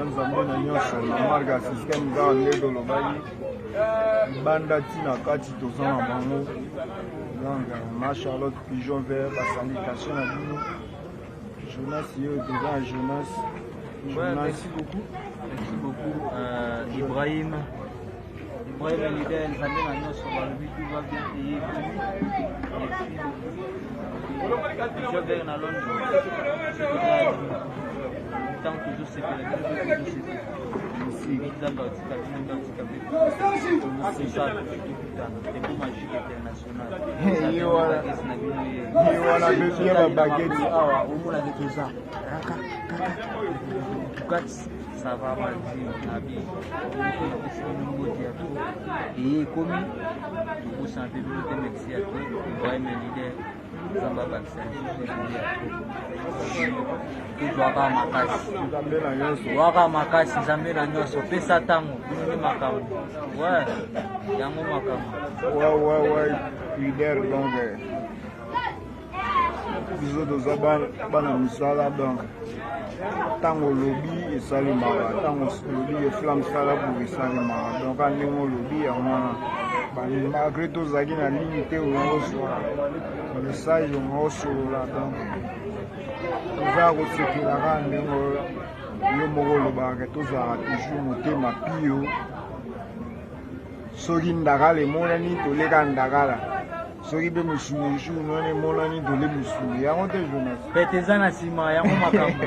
nzambe na nyonso na marga système za ledo lobali banda tina kati toza na bango donc na Charlotte Pigeon Vert basalutation na bino Jonas yo devant Jonas. Merci beaucoup. Merci beaucoup Ibrahim leader nzambe na nyonso balobi tout va bien payer Pigeon Vert na Londres tant que je sais que ça va mal et comme vous sentez merci à toi Ibrahim leader Zamba Baksan waka makasi nzambe na nyonso pesa tango bino makambo ouais yango makambo ouais leader donc biso toza bana misala donc ntango olobi esalemaka ntango olobi eflamme sala pour esalemaka donc andenge olobi yango malgré tozalaki na ligne te oyokosola message ongaosolola donc toza kosekelaka ndenge yo moko olobaka tozalaka toujours motema pio soki ndakala emonani toleka ndakala soki mpe mosuni jour none emonani tole mosuni yango te Jonas pete eza na nsima yango makambo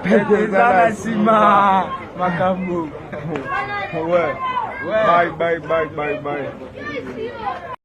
pete eza na nsima makambo ouais bye